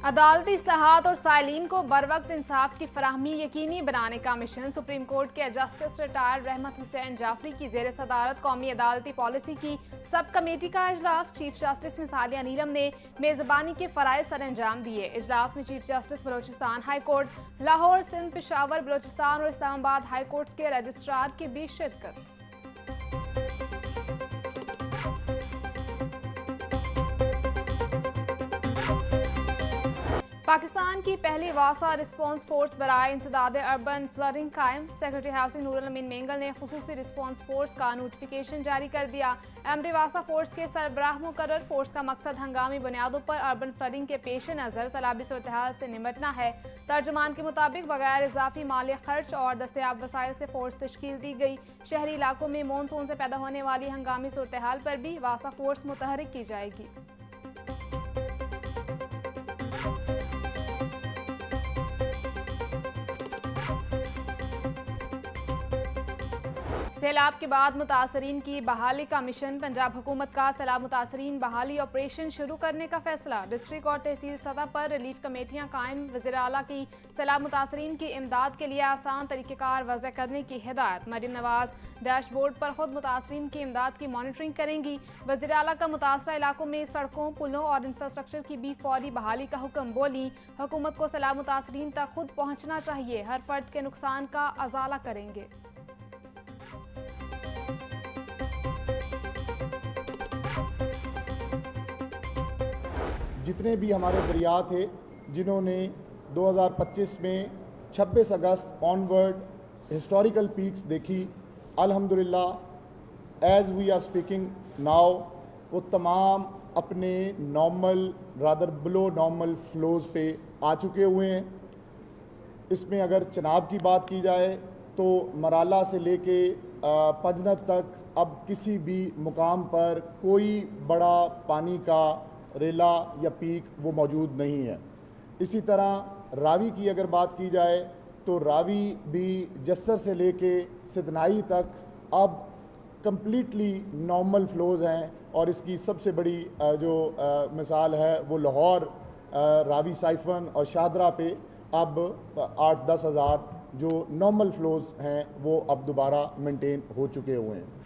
अदालती इस्लाहात और साइलिन को बरवक्त इंसाफ की फराहमी यकीनी बनाने का मिशन। सुप्रीम कोर्ट के जस्टिस रिटायर्ड रहमत हुसैन जाफरी की जेर सदारत कौमी अदालती पॉलिसी की सब कमेटी का इजलास। चीफ जस्टिस मिसालिया नीलम ने मेजबानी के फ़राइज़ सर अंजाम दिए। इजलास में chief justice Balochistan high court, Lahore, Sindh, Peshawar, Balochistan और इस्लामाबाद हाई कोर्ट्स के रजिस्ट्रार की भी शिरकत। पाकिस्तान की पहली वासा रिस्पॉन्स फोर्स बराए इंसदाद अर्बन फ्लडिंग कायम। सेक्रेटरी हाउसिंग नूरुल अमीन मेंगल ने खुसूसी रिस्पॉन्स फोर्स का नोटिफिकेशन जारी कर दिया। एमडी वासा फोर्स के सरबराह मुकर्रर। फोर्स का मकसद हंगामी बुनियादों पर अर्बन फ्लडिंग के पेश नज़र सैलाबी सूरत से निपटना है। तर्जुमान के मुताबिक बगैर इजाफी माली खर्च और दस्तयाब वसाइल से फोर्स तश्कील दी गई। शहरी इलाकों में मानसून से पैदा होने वाली हंगामी सूरत हाल पर भी वासा फोर्स मुतहरिक की जाएगी। सैलाब के बाद मुतासरीन की बहाली का मिशन। पंजाब हुकूमत का सैलाब मुतासरीन बहाली ऑपरेशन शुरू करने का फैसला। डिस्ट्रिक्ट और तहसील सतह पर रिलीफ कमेटियां कायम। वज़ीर आला की सैलाब मुतासरीन की इमदाद के लिए आसान तरीक़ेकार वज़ह करने की हिदायत। मरीम नवाज डैशबोर्ड पर खुद मुतासरीन की इमदाद की मॉनिटरिंग करेंगी। वज़ीर आला का मुतासरा इलाकों में सड़कों, पुलों और इंफ्रास्ट्रक्चर की भी फौरी बहाली का हुक्म। बोली, हुकूमत को सैलाब मुतासरीन तक खुद पहुँचना चाहिए। हर फर्द के नुकसान का अजाला करेंगे। जितने भी हमारे दरिया थे जिन्होंने 2025 में 26 अगस्त ऑनवर्ड हिस्टोरिकल पीक्स देखी, अल्हम्दुलिल्लाह as we are speaking now वो तमाम अपने normal rather below normal flows पे आ चुके हुए हैं। इसमें अगर चनाब की बात की जाए तो मराला से लेके पंजनत तक अब किसी भी मुकाम पर कोई बड़ा पानी का रेला या पीक वो मौजूद नहीं है। इसी तरह रावी की अगर बात की जाए तो रावी भी जस्सर से लेके सिदनाई तक अब कम्प्लीटली नॉर्मल फ्लोज़ हैं और इसकी सबसे बड़ी जो मिसाल है वो लाहौर रावी साइफन और शाहदरा पे अब 8-10 हज़ार जो नॉर्मल फ्लोज़ हैं वो अब दोबारा मेंटेन हो चुके हुए हैं।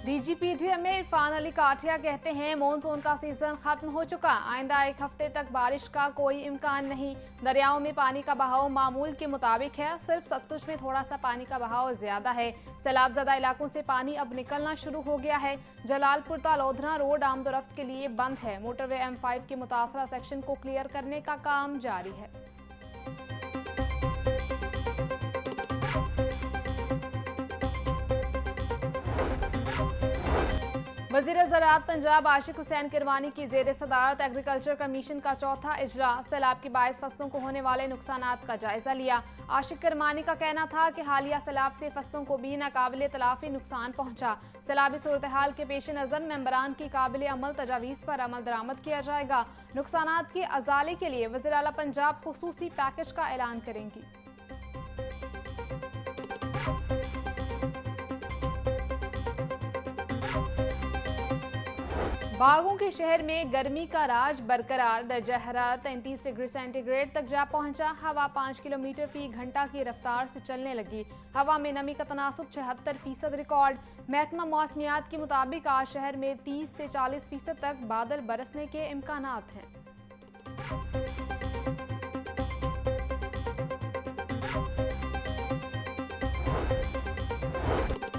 DGPDM इरफान अली काठिया कहते हैं मानसून का सीजन खत्म हो चुका। आइंदा एक हफ्ते तक बारिश का कोई इम्कान नहीं। दरियाओं में पानी का बहाव मामूल के मुताबिक है। सिर्फ सतलुज में थोड़ा सा पानी का बहाव ज्यादा है। सैलाबज़दा इलाकों से पानी अब निकलना शुरू हो गया है। जलालपुर तालोधरा रोड आमदोरफ्त के लिए बंद है। मोटरवे M5 के मुतासरा सेक्शन को क्लियर करने का काम जारी है। वज़ीर ज़राअत पंजाब आशिक हुसैन किरवानी की ज़ेर सदारत एग्रीकल्चर कमीशन का चौथा इजलास। सैलाब के बायस फसलों को होने वाले नुकसानात का जायजा लिया। आशिक किरवानी का कहना था कि हालिया सैलाब से फसलों को भी नाकाबिले तलाफी नुकसान पहुंचा। सैलाबी सूरत हाल के पेश नज़र मेंबरान की काबिल अमल तजावीज़ पर अमल दरामद किया जाएगा। नुकसानात के अजाले के लिए वज़ीर आला पंजाब खुसूसी पैकेज का ऐलान करेंगी। बागों के शहर में गर्मी का राज बरकरार। दर्जा हरारत 33 डिग्री सेंटीग्रेड तक जा पहुंचा। हवा 5 किलोमीटर फी घंटा की रफ्तार से चलने लगी। हवा में नमी का तनासुब 76% रिकॉर्ड। महकमा मौसमियात के मुताबिक आज शहर में 30 से 40% तक बादल बरसने के इम्कानात हैं।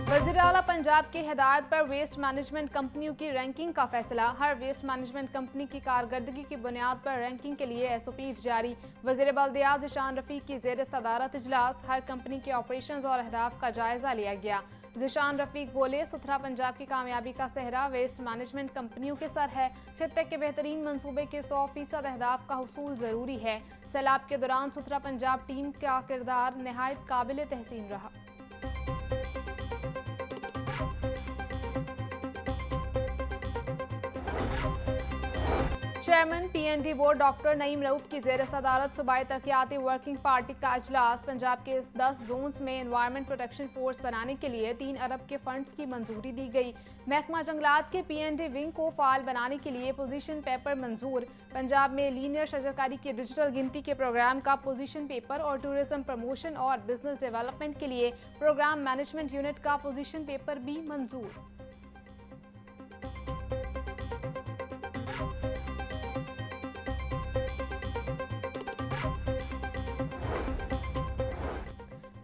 वज़ीर आला पंजाब की हिदायत पर वेस्ट मैनेजमेंट कंपनियों की रैंकिंग का फैसला। हर वेस्ट मैनेजमेंट कंपनी की कारकर्दगी की बुनियाद पर रैंकिंग के लिए SOP जारी। वज़ीर बल्दियात ज़ीशान रफ़ीक की ज़ेर सदारत इजलास। हर कंपनी के ऑपरेशंस और अहदाफ का जायजा लिया गया। ज़ीशान रफ़ीक बोले, सुथरा पंजाब की कामयाबी का सेहरा वेस्ट मैनेजमेंट कंपनियों के सर है। खित्ते के बेहतरीन मंसूबे के 100% अहदाफ का हुसूल ज़रूरी है। सैलाब के दौरान सुथरा पंजाब टीम का किरदार नहायत काबिल तहसीन रहा। Chairman PND board doctor Naeem Rauf की ज़ेर सदारत सूबाई तरक्याती वर्किंग पार्टी का अजलास। पंजाब के 10 जोन्स में एनवायरमेंट प्रोटेक्शन फोर्स बनाने के लिए 3 अरब के फंड्स की मंजूरी दी गई। महकमा जंगलात के पीएनडी विंग को फाल बनाने के लिए पोजीशन पेपर मंजूर। पंजाब में लीनियर शजरकारी की डिजिटल गिनती के प्रोग्राम का पोजीशन पेपर और टूरिज्म प्रमोशन और बिजनेस डेवलपमेंट के लिए प्रोग्राम मैनेजमेंट यूनिट का पोजीशन पेपर भी मंजूर।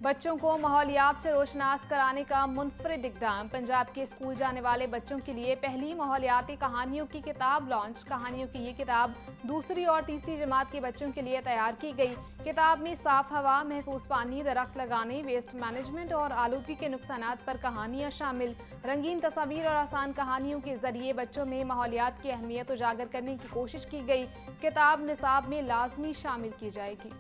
बच्चों को माहौलियात से रोशनास कराने का मुनफरिद इक़दाम। पंजाब के स्कूल जाने वाले बच्चों के लिए पहली माहौलियाती कहानियों की किताब लॉन्च। कहानियों की ये किताब दूसरी और तीसरी जमात के बच्चों के लिए तैयार की गई। किताब में साफ हवा, महफूज पानी, दरख्त लगाने, वेस्ट मैनेजमेंट और आलूगी के नुकसानात पर कहानियाँ शामिल। रंगीन तस्वीर और आसान कहानियों के जरिए बच्चों में माहौलियात की अहमियत उजागर करने की कोशिश की गई। किताब निसाब में लाजमी शामिल की जाएगी।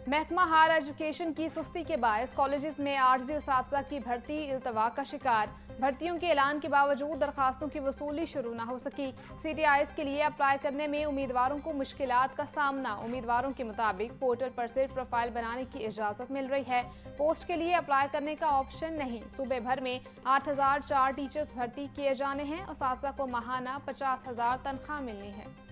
महकमा हायर एजुकेशन की सुस्ती के बायस कॉलेजेस में आर्जी उसातिज़ा की भर्ती इल्तवा का शिकार। भर्तियों के ऐलान के बावजूद दरखास्तों की वसूली शुरू न हो सकी। CTIs के लिए अप्लाई करने में उम्मीदवारों को मुश्किलात का सामना। उम्मीदवारों के मुताबिक पोर्टल पर सिर्फ प्रोफाइल बनाने की इजाज़त मिल रही है, पोस्ट के लिए अप्लाई करने का ऑप्शन नहीं। सूबे भर में 8004 टीचर्स भर्ती किए जाने हैं। उसातिज़ा को माहाना 50,000 तनख्वाह मिलनी है।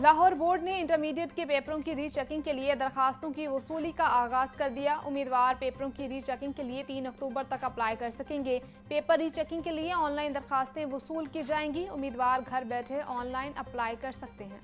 लाहौर बोर्ड ने इंटरमीडिएट के पेपरों की रीचेकिंग के लिए दरखास्तों की वसूली का आगाज कर दिया। उम्मीदवार पेपरों की रीचेकिंग के लिए 3 अक्टूबर तक अप्लाई कर सकेंगे। पेपर रीचेकिंग के लिए ऑनलाइन दरखास्तें वसूल की जाएंगी। उम्मीदवार घर बैठे ऑनलाइन अप्लाई कर सकते हैं।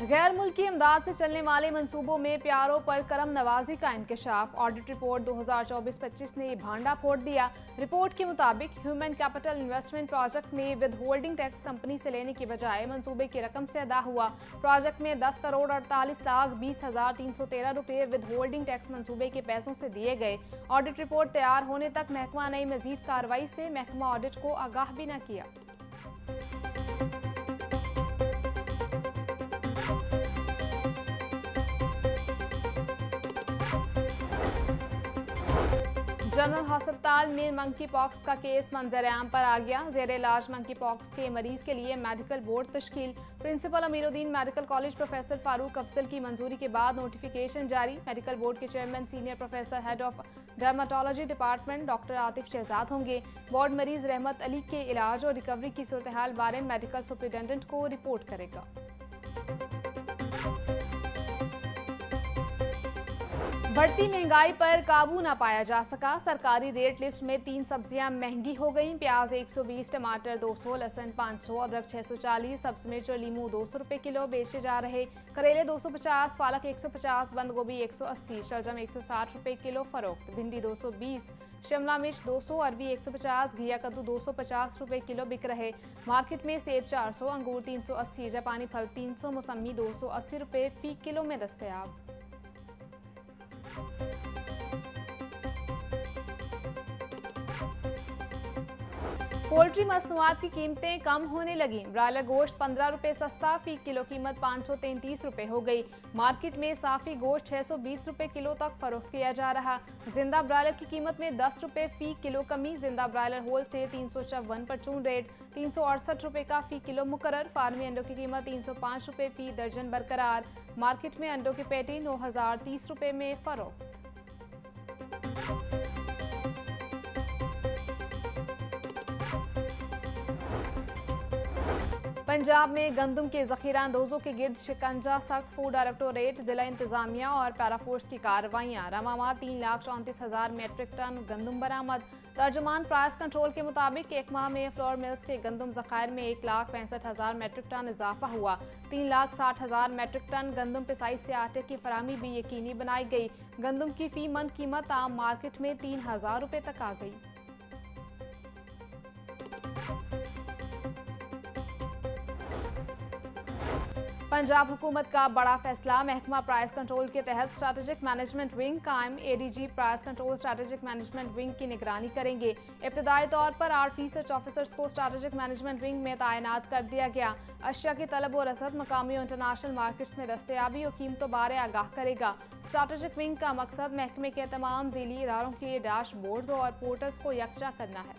गैर मुल्की इमदाद से चलने वाले मंसूबों में प्यारों पर करम नवाजी का इंकशाफ। ऑडिट रिपोर्ट 2024-25 ने भांडा फोड़ दिया। रिपोर्ट के मुताबिक ह्यूमन कैपिटल इन्वेस्टमेंट प्रोजेक्ट में विद होल्डिंग टैक्स कंपनी से लेने की बजाय मंसूबे की रकम से अदा हुआ। प्रोजेक्ट में 10,48,20,313 रुपये विद होल्डिंग टैक्स मंसूबे के पैसों से दिए गए। ऑडिट रिपोर्ट तैयार होने तक महकमा ने मजीद कार्रवाई से महकमा ऑडिट को आगाह भी न किया। जनरल हस्पताल में मंकी पॉक्स का केस मंजर-ए-आम पर आ गया। जेर इलाज मंकी पॉक्स के मरीज के लिए मेडिकल बोर्ड तश्कील। Principal Amiruddin medical college professor Farooq Afzal की मंजूरी के बाद नोटिफिकेशन जारी। मेडिकल बोर्ड के chairman senior professor head of dermatology department doctor Atif Shahzad होंगे। बोर्ड मरीज रहमत अली के इलाज और रिकवरी की सूरत हाल बारे मेडिकल सुपरिटेंडेंट को रिपोर्ट करेगा। बढ़ती महंगाई पर काबू न पाया जा सका। सरकारी रेट लिस्ट में 3 सब्जियां महंगी हो गईं। प्याज 120, टमाटर 200, लहसुन 500, अदरक 640, सब्ज मिर्च और लीमू 200 रुपए किलो बेचे जा रहे। करेले 250, पालक 150, बंद गोभी 180, शलजम 160 रुपए किलो फरोख्त। भिंडी 220, शिमला मिर्च 200, अरबी 150, घिया कद्दू 250 रुपए किलो बिक रहे। मार्केट में सेब 400, अंगूर 380, जापानी फल 300, मौसमी 280 रुपए फी किलो में दस्तयाब। पोल्ट्री मसनूआत की कीमतें कम होने लगी। ब्रायलर गोश्त 15 रुपए सस्ता, फी किलो कीमत 533 रुपए हो गई। मार्केट में साफी गोश्त 620 रुपए किलो तक फरोख्त किया जा रहा। जिंदा ब्रायलर की कीमत में 10 रुपए फी किलो कमी। जिंदा ब्रायलर होल से 354 पर चून रेट 368 रुपए का फी किलो मुकर्रर। फार्मी अंडों की कीमत 305 रुपए फी दर्जन बरकरार। मार्केट में अंडों की पेटी 9,030 रुपए में फरोख्त। पंजाब में गंदम के जखीरा अंदोजों के गिर्द शिकंजा। सख्त फूड डायरेक्टोरेट, जिला इंतजामिया और पैराफोर्स की कार्रवाइयाँ। रमामा 3,34,000 मेट्रिक टन गंदम बरामद। तर्जुमान प्राइस कंट्रोल के मुताबिक एक माह में फ्लोर मिल्स के गंदम ज़खायर में 1,65,000 मेट्रिक टन इजाफा हुआ। 3,60,000 मेट्रिक टन गंदम पिसाई से आटे की फराहमी भी यकीनी बनाई गई। गंदम की फी मन कीमत आम मार्केट में 3,000 रुपये तक आ गई। पंजाब हुकूमत का बड़ा फैसला, महकमा प्राइस कंट्रोल के तहत स्ट्रैटेजिक मैनेजमेंट विंग कायम। ADG price control strategic management wing की निगरानी करेंगे। इब्तदाई तौर पर 8 रिसर्च ऑफिसर्स को स्ट्रैटेजिक मैनेजमेंट विंग में तैनात कर दिया गया। अशिया की तलब और रसद, मकामी और इंटरनेशनल मार्केट्स में दस्तयाबी और कीमतों बारे आगाह करेगा। स्ट्रैटेजिक विंग का मकसद महकमे के तमाम झीली इदारों के डैशबोर्ड्स और पोर्टल्स को यकजा करना है।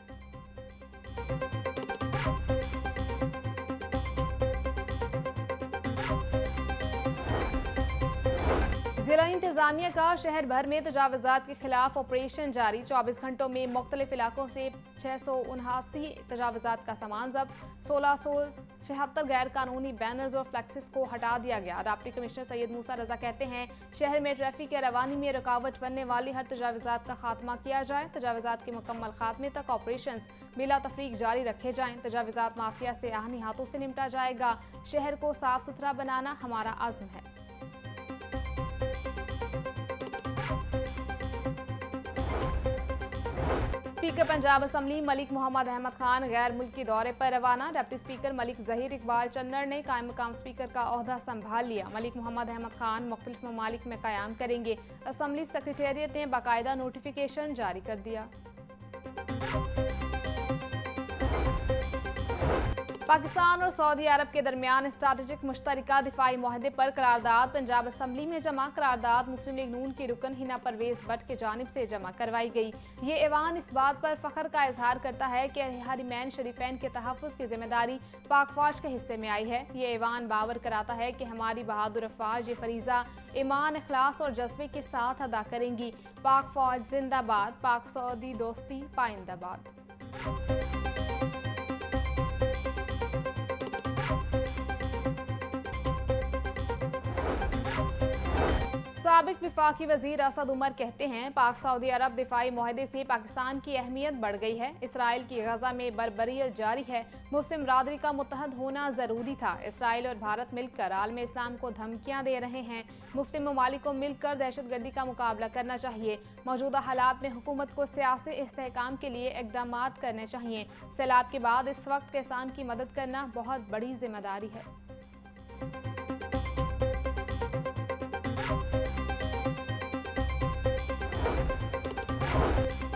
जिला इंतजामिया का शहर भर में तजावुज़ात के खिलाफ ऑपरेशन जारी। 24 घंटों में मुख्तलिफ इलाकों से 679 तजावुज़ात का सामान जब्त। 1676 गैर कानूनी बैनर्स और फ्लैक्सेस को हटा दिया गया। डिप्टी कमिश्नर सैयद मूसा रजा कहते हैं, शहर में ट्रैफिक के रवानी में रुकावट बनने वाली हर तजावुज़ात का खात्मा किया जाए। तजावुज़ात के मुकम्मल खात्मे तक ऑपरेशन बिला तफरीक जारी रखे जाएं। तजावुज़ात माफिया से आहनी हाथों से निपटा जाएगा। शहर को साफ सुथरा बनाना हमारा आज़म है। स्पीकर पंजाब असम्बली मलिक मोहम्मद अहमद खान गैर मुल्की दौरे पर रवाना। डिप्टी स्पीकर मलिक जहीर इकबाल चन्नर ने कायम मकाम स्पीकर का ओहदा संभाल लिया। मलिक मोहम्मद अहमद खान मुख्तलिफ ममालिक में क़याम करेंगे। असम्बली सेक्रेटेरिएट ने बाकायदा नोटिफिकेशन जारी कर दिया। पाकिस्तान और सऊदी अरब के दरमियान स्ट्रैटेजिक मुश्तरका दिफाई मुआहदे पर करारदाद पंजाब असम्बली में जमा। करारदाद मुस्लिम लीग नून की रुकन हिना परवेज भट्ट की जानिब से जमा करवाई गई। ये ऐवान इस बात पर फख्र का इजहार करता है कि हरिमैन शरीफैन के तहफ़्फ़ुज़ की जिम्मेदारी पाक फौज के हिस्से में आई है। ये ऐवान बावर कराता है कि हमारी बहादुर अफवाज ये फरीज़ा ईमान, इखलास और जज्बे के साथ अदा करेंगी। पाक फौज जिंदाबाद, पाक सऊदी दोस्ती पाइंदाबाद। साबिक विफाकी वजीर असद उमर कहते हैं, पाक सऊदी अरब दिफाई मुआहदे से पाकिस्तान की अहमियत बढ़ गई है। इसराइल की गजा में बर्बरियत जारी है। मुस्लिम बरादरी का मुत्तहद होना जरूरी था। इसराइल और भारत मिलकर आलम इस्लाम को धमकियां दे रहे हैं। मुस्लिम ममालिक को मिलकर दहशतगर्दी का मुकाबला करना चाहिए। मौजूदा हालात में हुकूमत को सियासी इस्तेहकाम के लिए इकदाम करने चाहिए। सैलाब के बाद इस वक्त किसान की मदद करना बहुत बड़ी जिम्मेदारी है।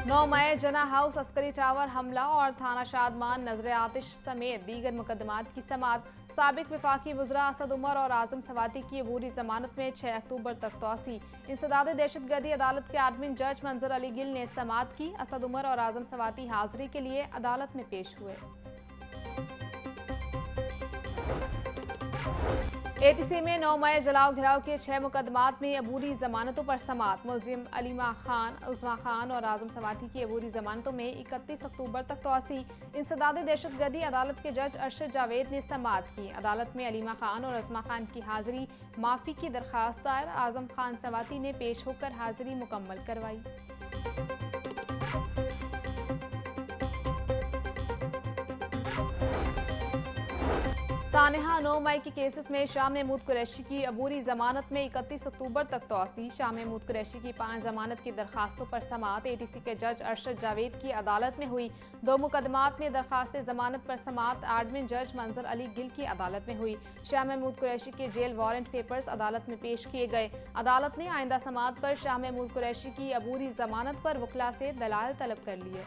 9 मई जना हाउस अस्करी टावर हमला और थाना शादमान नजर आतिश समेत दीगर मुकदमात की समात। साबिक विफाकी वज़रा असद उमर और आजम सवाती की अबूरी जमानत में 6 अक्टूबर तक तौसी। इंसदाद दहशतगर्दी अदालत के एडमिन जज मंजर अली गिल ने समात की। असद उमर और आजम सवाती हाजिरी के लिए अदालत में पेश हुए। एटीसी में 9 मई जलाओ घिराव के 6 मुकदमात में अबूरी जमानतों पर समात। मुलजिम अलीमा खान, उस्मा खान और आजम सवाती की अबूरी जमानतों में 31 अक्टूबर तक तौसी। इंसदाद दहशतगर्दी अदालत के जज अरशद जावेद ने समात की। अदालत में अलीमा खान और उस्मा खान की हाजिरी माफी की दरखास्त दायर। आजम खान सवाती ने पेश होकर हाजिरी मुकम्मल करवाई। सानेहा 9 मई के केसेस में शाह महमूद कुरैशी की अबूरी जमानत में 31 अक्टूबर तक तौसी। शाह महमूद कुरैशी की 5 जमानत की दरखास्तों पर समात एटीसी के जज अरशद जावेद की अदालत में हुई। 2 मुकदमात में दरखास्त जमानत पर समात एडमिन जज मंजर अली गिल की अदालत में हुई। शाह महमूद कुरैशी के जेल वारंट पेपर्स अदालत में पेश किए गए। अदालत ने आइंदा समात पर शाह महमूद कुरैशी की अबूरी जमानत पर वकला से दलाल तलब कर लिए।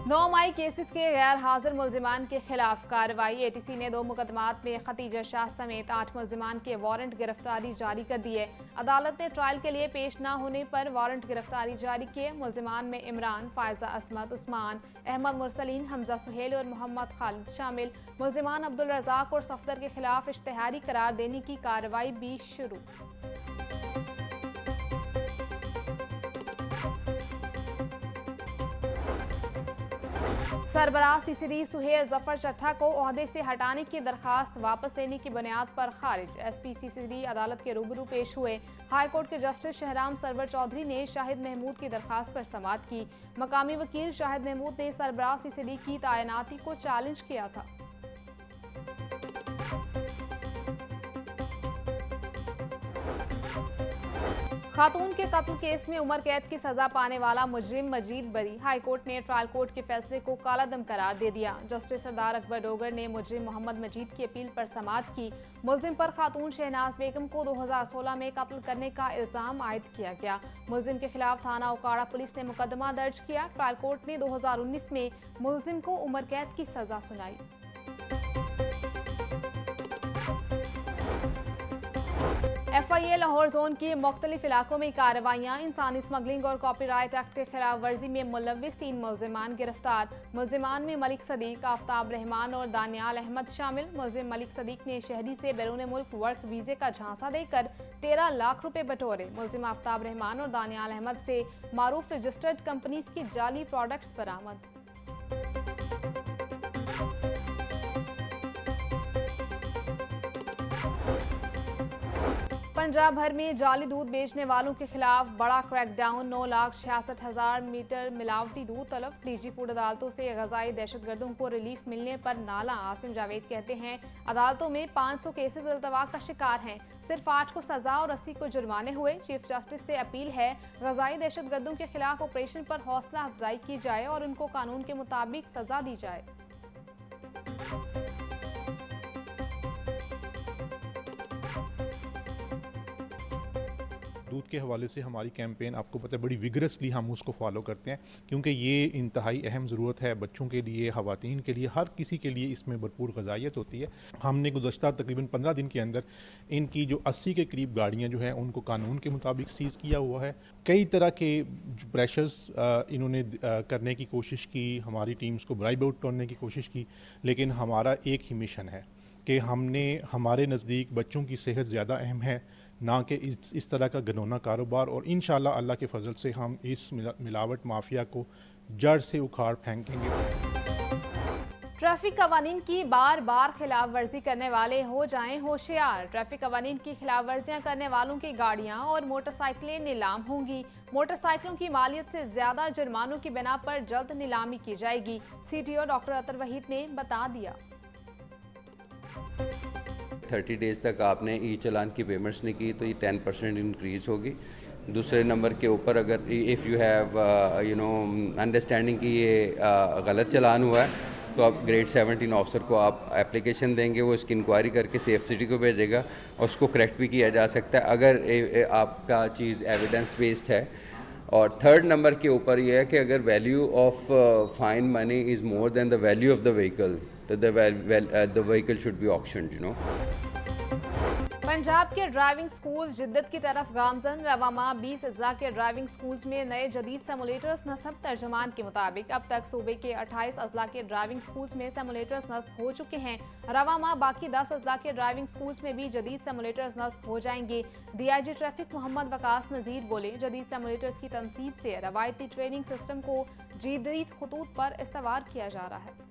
नौ मई केसेस के गैर हाजिर मुलजिमान के खिलाफ कार्रवाई। एटीसी ने 2 मुकदमात में खतीजा शाह समेत 8 मुलजिमान के वारंट गिरफ्तारी जारी कर दिए। अदालत ने ट्रायल के लिए पेश न होने पर वारंट गिरफ्तारी जारी किए। मुलजिमान में इमरान, फायजा असमत, उस्मान, अहमद मुरसलीन, हमजा सुहेल और मोहम्मद खालिद शामिल। मुलजिमान अब्दुल रज़ाक और सफदर के खिलाफ इश्तिहारी करार देने की कार्रवाई भी शुरू। सरबराह सीसीडी सुहेल जफर चट्ठा को ओहदे से हटाने की दरखास्त वापस लेने की बुनियाद पर खारिज। एसपी सीसीडी अदालत के रूबरू पेश हुए। हाईकोर्ट के जस्टिस शहराम सरवर चौधरी ने शाहिद महमूद की दरखास्त पर समाअत की। मकामी वकील शाहिद महमूद ने सरबराह सीसीडी की तैनाती को चैलेंज किया था। खातून के कत्ल केस में उम्र कैद की सजा पाने वाला मुजरिम मजीद बरी। हाई कोर्ट ने ट्रायल कोर्ट के फैसले को कालादम करार दे दिया। जस्टिस सरदार अकबर डोगर ने मुजरिम मोहम्मद मजीद की अपील पर समाअत की। मुलजिम पर खातून शहनाज बेगम को 2016 में कत्ल करने का इल्जाम आयद किया गया। मुलजिम के खिलाफ थाना उकाड़ा पुलिस ने मुकदमा दर्ज किया। ट्रायल कोर्ट ने 2019 में मुलजिम को उम्र कैद की सजा सुनाई। FIA लाहौर जोन के मुख्तलिफ इलाकों में कार्रवाइयाँ। इंसानी स्मगलिंग और कॉपीराइट एक्ट के खिलाफ वर्जी में मुलव्विस 3 मुलजिमान गिरफ्तार। मुलजिमान में मलिक सदीक, आफ्ताब रहमान और दानियाल अहमद शामिल। मुलजिम मलिक सदीक ने शहरी से बैरून मुल्क वर्क वीजे का झांसा देकर 13 लाख रुपए बटोरे। मुलजिम आफ्ताब रहमान और दानियाल अहमद से मारूफ रजिस्टर्ड कंपनीज की जाली प्रोडक्ट्स बरामद। पंजाब भर में जाली दूध बेचने वालों के खिलाफ बड़ा क्रैकडाउन। 9,66,000 मीटर मिलावटी दूध तलब। डीजी फूड अदालतों से गजाई दहशतगर्दों को रिलीफ मिलने पर नाला। आसिम जावेद कहते हैं अदालतों में 500 केसेस अल्तवा का शिकार हैं, सिर्फ 8 को सजा और 80 को जुर्माने हुए। चीफ जस्टिस से अपील है गजाई दहशतगर्दों के खिलाफ ऑपरेशन पर हौसला अफजाई की जाए और उनको कानून के मुताबिक सजा दी जाए। दूध के हवाले से हमारी कैंपेन आपको पता है बड़ी विगरसली हम उसको फॉलो करते हैं, क्योंकि ये इंतहाई अहम ज़रूरत है बच्चों के लिए, ख़वातीन के लिए, हर किसी के लिए इसमें भरपूर ग़िज़ाइयत होती है। हमने गुज़श्ता तकरीबन 15 दिन के अंदर इनकी जो 80 के करीब गाड़ियाँ जो हैं उनको कानून के मुताबिक सीज़ किया हुआ है। कई तरह के प्रेशर्स इन्होंने करने की कोशिश की, हमारी टीम्स को ब्राइब आउट करने की कोशिश की, लेकिन हमारा एक ही मिशन है कि हमारे नज़दीक बच्चों की सेहत ज़्यादा अहम है ना कि इस तरह का घिनौना कारोबार। और इंशाल्लाह अल्लाह के फजल से हम इस मिलावट माफिया को जड़ से उखाड़ फेंकेंगे। ट्रैफिक कवानीन की बार बार खिलाफ वर्जी करने वाले हो जाएं होशियार। ट्रैफिक कवानीन की खिलाफ वर्जियां करने वालों की गाड़ियां और मोटरसाइकिलें नीलाम होंगी। मोटरसाइकिलों की मालियत से ज्यादा जुर्मानों की बिना पर जल्द नीलामी की जाएगी। CTO डॉक्टर अतर वहीद ने बता दिया। 30 डेज़ तक आपने ई चलान की पेमेंट्स नहीं की तो ये 10% इंक्रीज़ होगी। दूसरे नंबर के ऊपर अगर इफ़ यू हैव अंडरस्टैंडिंग कि ये गलत चलान हुआ है तो आप ग्रेड 17 ऑफिसर को आप एप्लीकेशन देंगे, वो इसकी इंक्वायरी करके सेफ सिटी को भेजेगा और उसको करेक्ट भी किया जा सकता है अगर आपका चीज़ एविडेंस बेस्ड है। और थर्ड नंबर के ऊपर ये है कि अगर value of fine money is more than the value of the vehicle तो the vehicle should be auctioned, you know. Punjab के ड्राइविंग स्कूल जिद्दत की तरफ गामजन। रवामा 20 अजला के ड्राइविंग स्कूल्स में नए जदीद सेमुलेटर्स नस्ब। तर्जमान के मुताबिक अब तक सूबे के 28 अजला के ड्राइविंग स्कूल्स में सेमुलेटर्स नस्ब हो चुके हैं। रवामा बाकी 10 अजला के ड्राइविंग स्कूल्स में भी जदीद सेमुलेटर्स नस्ब हो जाएंगे। DIG ट्रैफिक मोहम्मद वकास नज़ीर बोले जदीद सेमुलेटर्स की तनसीब से रवायती ट्रेनिंग सिस्टम को जदीद खतूत पर इस्तेमाल किया जा रहा है।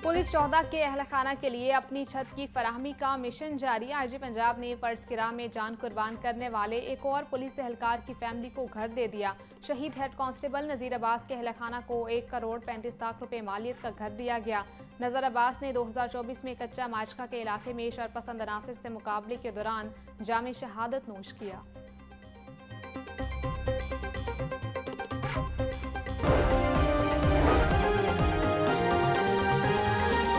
पुलिस 14 के अहल खाना के लिए अपनी छत की फराहमी का मिशन जारी। IG पंजाब ने फर्ज की राह में जान कुर्बान करने वाले एक और पुलिस एहलकार की फैमिली को घर दे दिया। शहीद हेड कांस्टेबल नज़ीर अब्बास के अहल खाना को 1 करोड़ 35 लाख रुपए मालियत का घर दिया गया। नज़ीर अब्बास ने 2024 में कच्चा माजखा के इलाके में शरपसंद अनासिर से मुकाबले के दौरान जामे शहादत नोश किया।